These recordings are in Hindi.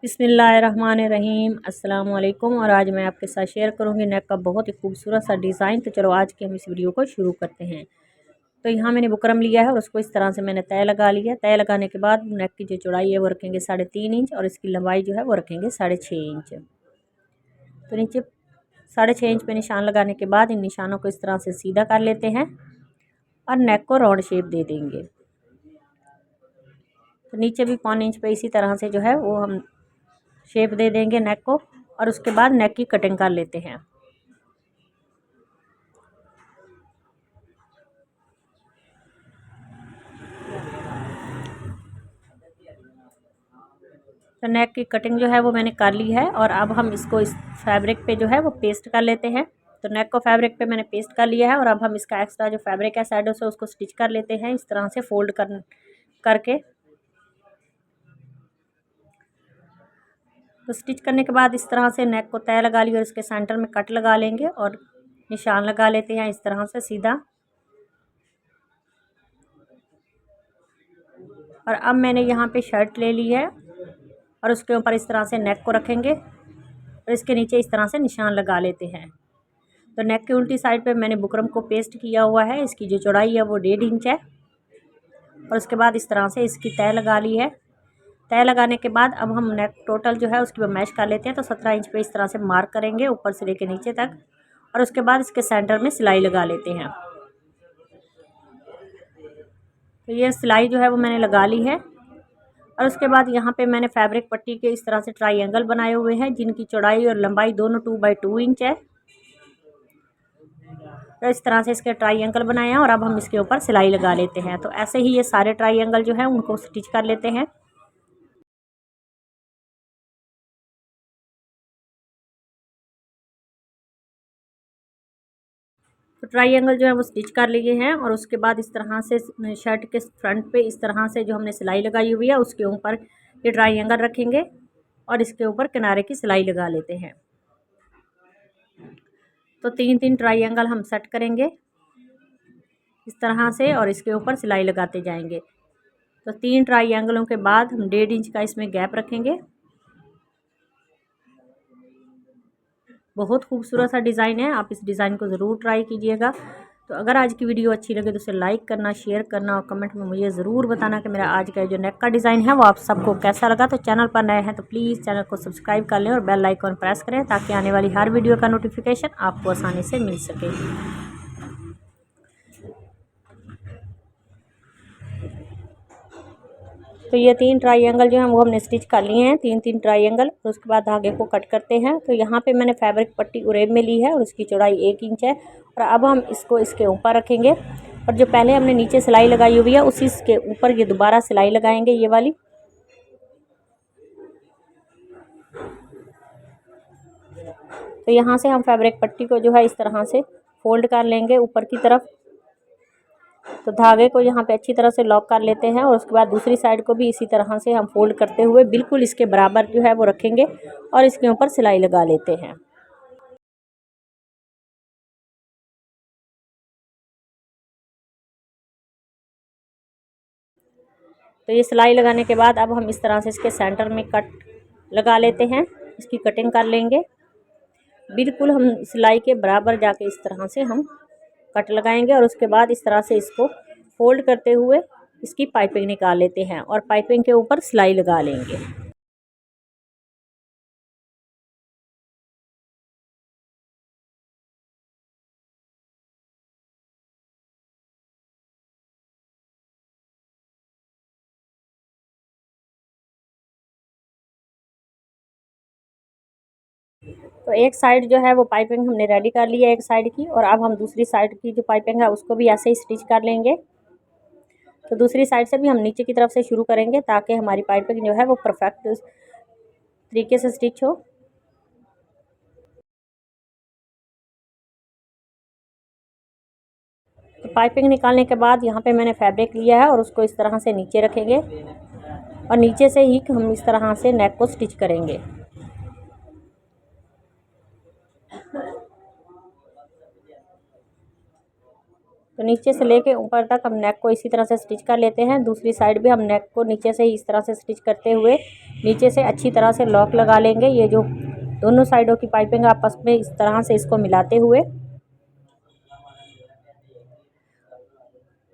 बिस्मिल्लाहिर्रहमानिर्रहीम अस्सलाम वालेकुम। और आज मैं आपके साथ शेयर करूंगी नेक का बहुत ही खूबसूरत सा डिज़ाइन। तो चलो आज के हम इस वीडियो को शुरू करते हैं। तो यहाँ मैंने बुकरम लिया है और उसको इस तरह से मैंने तय लगा लिया। तय लगाने के बाद नेक की जो चौड़ाई है वो रखेंगे 3.5 इंच और इसकी लंबाई जो है वो रखेंगे 6.5 इंच। तो नीचे 6.5 इंच पे निशान लगाने के बाद इन निशानों को इस तरह से सीधा कर लेते हैं और नेक को राउंड शेप दे देंगे। तो नीचे भी 1 इंच पे इसी तरह से जो है वो हम शेप दे देंगे नेक को और उसके बाद नेक की कटिंग कर लेते हैं। तो नेक की कटिंग जो है वो मैंने कर ली है और अब हम इसको इस फैब्रिक पे जो है वो पेस्ट कर लेते हैं। तो नेक को फैब्रिक पे मैंने पेस्ट कर लिया है और अब हम इसका एक्स्ट्रा जो फैब्रिक है साइडों से उसको स्टिच कर लेते हैं इस तरह से फोल्ड करके। तो स्टिच करने के बाद इस तरह से नेक को तय लगा लिया और इसके सेंटर में कट लगा लेंगे और निशान लगा लेते हैं इस तरह से सीधा। और अब मैंने यहाँ पे शर्ट ले ली है और उसके ऊपर इस तरह से नेक को रखेंगे और इसके नीचे इस तरह से निशान लगा लेते हैं। तो नेक की उल्टी साइड पे मैंने बुकरम को पेस्ट किया हुआ है। इसकी जो चौड़ाई है वो 1.5 इंच है और उसके बाद इस तरह से इसकी तय लगा ली है। तय लगाने के बाद अब हम नेक टोटल जो है उसकी मैश कर लेते हैं। तो 17 इंच पे इस तरह से मार्क करेंगे ऊपर से लेके नीचे तक और उसके बाद इसके सेंटर में सिलाई लगा लेते हैं। तो ये सिलाई जो है वो मैंने लगा ली है और उसके बाद यहाँ पे मैंने फैब्रिक पट्टी के इस तरह से ट्रायंगल बनाए हुए हैं जिनकी चौड़ाई और लंबाई दोनों 2x2 इंच है। तो इस तरह से इसके ट्रायंगल बनाए हैं और अब हम इसके ऊपर सिलाई लगा लेते हैं। तो ऐसे ही ये सारे ट्रायंगल जो है उनको स्टिच कर लेते हैं। तो ट्रायंगल जो है वो स्टिच कर लिए हैं और उसके बाद इस तरह से शर्ट के फ्रंट पे इस तरह से जो हमने सिलाई लगाई हुई है उसके ऊपर ये ट्रायंगल रखेंगे और इसके ऊपर किनारे की सिलाई लगा लेते हैं। तो 3-3 ट्रायंगल हम सेट करेंगे इस तरह से और इसके ऊपर सिलाई लगाते जाएंगे। तो 3 ट्रायंगलों के बाद हम 1.5 इंच का इसमें गैप रखेंगे। बहुत खूबसूरत सा डिज़ाइन है, आप इस डिज़ाइन को ज़रूर ट्राई कीजिएगा। तो अगर आज की वीडियो अच्छी लगे तो उसे लाइक करना, शेयर करना और कमेंट में मुझे ज़रूर बताना कि मेरा आज का जो नेक का डिज़ाइन है वो आप सबको कैसा लगा। तो चैनल पर नए हैं तो प्लीज़ चैनल को सब्सक्राइब कर लें और बेल आइकन प्रेस करें ताकि आने वाली हर वीडियो का नोटिफिकेशन आपको आसानी से मिल सके। तो ये 3 ट्रायंगल जो हैं वो हमने स्टिच कर लिए हैं, 3-3 ट्रायंगल। तो उसके बाद धागे को कट करते हैं। तो यहाँ पे मैंने फैब्रिक पट्टी उरेब में ली है और उसकी चौड़ाई 1 इंच है और अब हम इसको इसके ऊपर रखेंगे और जो पहले हमने नीचे सिलाई लगाई हुई है उसी के ऊपर ये दोबारा सिलाई लगाएंगे ये वाली। तो यहाँ से हम फैब्रिक पट्टी को जो है इस तरह से फोल्ड कर लेंगे ऊपर की तरफ। तो धागे को यहाँ पे अच्छी तरह से लॉक कर लेते हैं और उसके बाद दूसरी साइड को भी इसी तरह से हम फोल्ड करते हुए बिल्कुल इसके बराबर जो है वो रखेंगे और इसके ऊपर सिलाई लगा लेते हैं। तो ये सिलाई लगाने के बाद अब हम इस तरह से इसके सेंटर में कट लगा लेते हैं, इसकी कटिंग कर लेंगे। बिल्कुल हम सिलाई के बराबर जाके इस तरह से हम कट लगाएंगे और उसके बाद इस तरह से इसको फोल्ड करते हुए इसकी पाइपिंग निकाल लेते हैं और पाइपिंग के ऊपर सिलाई लगा लेंगे। तो एक साइड जो है वो पाइपिंग हमने रेडी कर ली है एक साइड की और अब हम दूसरी साइड की जो पाइपिंग है उसको भी ऐसे ही स्टिच कर लेंगे। तो दूसरी साइड से भी हम नीचे की तरफ से शुरू करेंगे ताकि हमारी पाइपिंग जो है वो परफेक्ट तरीके से स्टिच हो। तो पाइपिंग निकालने के बाद यहाँ पे मैंने फैब्रिक लिया है और उसको इस तरह से नीचे रखेंगे और नीचे से ही हम इस तरह से नेक को स्टिच करेंगे। तो नीचे से लेके ऊपर तक हम नेक को इसी तरह से स्टिच कर लेते हैं। दूसरी साइड भी हम नेक को नीचे से इस तरह से स्टिच करते हुए नीचे से अच्छी तरह से लॉक लगा लेंगे। ये जो दोनों साइडों की पाइपिंग आपस में इस तरह से इसको मिलाते हुए,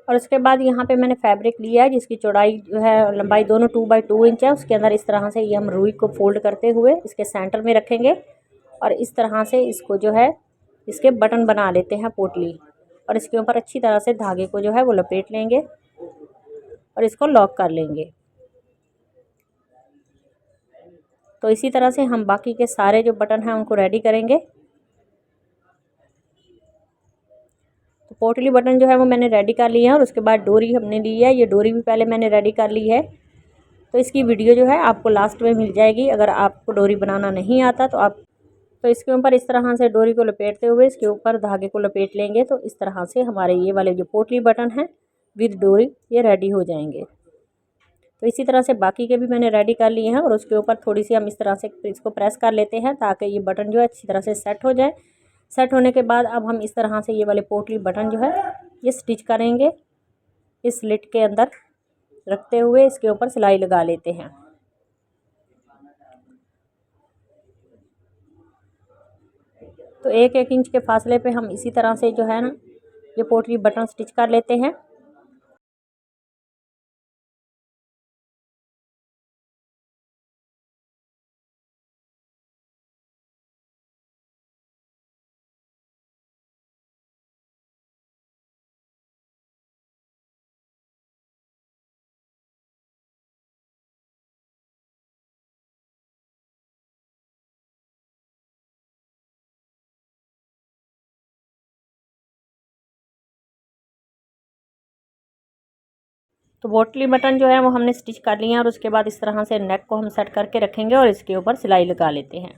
और उसके बाद यहाँ पे मैंने फैब्रिक लिया है जिसकी चौड़ाई जो है लंबाई दोनों 2x2 इंच है। उसके अंदर इस तरह से ये हम रुई को फोल्ड करते हुए इसके सेंटर में रखेंगे और इस तरह से इसको जो है इसके बटन बना लेते हैं पोटली, और इसके ऊपर अच्छी तरह से धागे को जो है वो लपेट लेंगे और इसको लॉक कर लेंगे। तो इसी तरह से हम बाकी के सारे जो बटन हैं उनको रेडी करेंगे। तो पोटली बटन जो है वो मैंने रेडी कर लिया है और उसके बाद डोरी हमने ली है। ये डोरी भी पहले मैंने रेडी कर ली है, तो इसकी वीडियो जो है आपको लास्ट में मिल जाएगी। अगर आपको डोरी बनाना नहीं आता तो इसके ऊपर इस तरह से डोरी को लपेटते हुए इसके ऊपर धागे को लपेट लेंगे। तो इस तरह से हमारे ये वाले जो पोटली बटन हैं विद डोरी ये रेडी हो जाएंगे। तो इसी तरह से बाकी के भी मैंने रेडी कर लिए हैं और उसके ऊपर थोड़ी सी हम इस तरह से इसको प्रेस कर लेते हैं ताकि ये बटन जो है अच्छी तरह से सेट हो जाए। सेट होने के बाद अब हम इस तरह से ये वाले पोटली बटन जो है ये स्टिच करेंगे। इस स्लिट के अंदर रखते हुए इसके ऊपर सिलाई लगा लेते हैं। तो 1-1 इंच के फासले पे हम इसी तरह से जो है ना ये पोटली बटन स्टिच कर लेते हैं। तो पोटली बटन जो है वो हमने स्टिच कर लिया है और उसके बाद इस तरह से नेक को हम सेट करके रखेंगे और इसके ऊपर सिलाई लगा लेते हैं।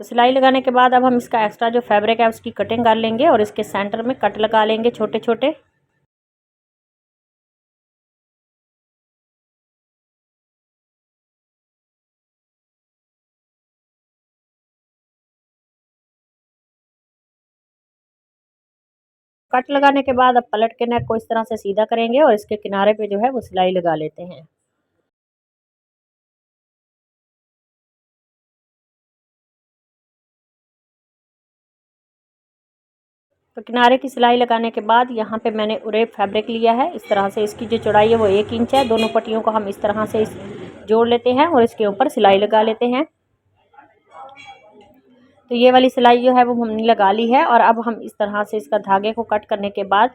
तो सिलाई लगाने के बाद अब हम इसका एक्स्ट्रा जो फैब्रिक है उसकी कटिंग कर लेंगे और इसके सेंटर में कट लगा लेंगे छोटे छोटे। कट लगाने के बाद अब पलट के नेक को इस तरह से सीधा करेंगे और इसके किनारे पे जो है वो सिलाई लगा लेते हैं। तो किनारे की सिलाई लगाने के बाद यहाँ पे मैंने उरेप फैब्रिक लिया है। इस तरह से इसकी जो चौड़ाई है वो 1 इंच है। दोनों पट्टियों को हम इस तरह से जोड़ लेते हैं और इसके ऊपर सिलाई लगा लेते हैं। तो ये वाली सिलाई जो है वो हमने लगा ली है और अब हम इस तरह से इसका धागे को कट करने के बाद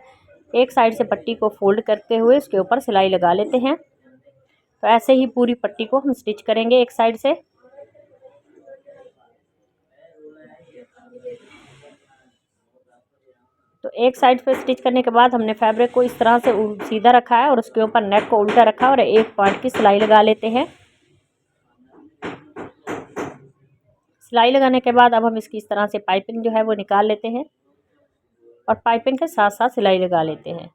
एक साइड से पट्टी को फोल्ड करते हुए इसके ऊपर सिलाई लगा लेते हैं। तो ऐसे ही पूरी पट्टी को हम स्टिच करेंगे एक साइड से। तो एक साइड पे स्टिच करने के बाद हमने फैब्रिक को इस तरह से सीधा रखा है और उसके ऊपर नेक को उल्टा रखा और एक पॉइंट की सिलाई लगा लेते हैं। सिलाई लगाने के बाद अब हम इसकी इस तरह से पाइपिंग जो है वो निकाल लेते हैं और पाइपिंग के साथ साथ सिलाई लगा लेते हैं।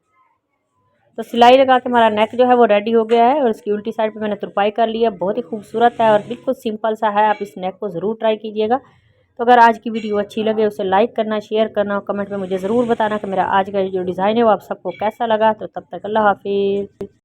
तो सिलाई लगा के हमारा नेक जो है वो रेडी हो गया है और इसकी उल्टी साइड पे मैंने तुरपाई कर लिया। बहुत ही खूबसूरत है और बिल्कुल सिंपल सा है। आप इस नेक को ज़रूर ट्राई कीजिएगा। तो अगर आज की वीडियो अच्छी लगे उसे लाइक करना, शेयर करना और कमेंट में मुझे ज़रूर बताना कि मेरा आज का जो डिज़ाइन है वो आप सबको कैसा लगा। तो तब तक अल्लाह हाफिज़।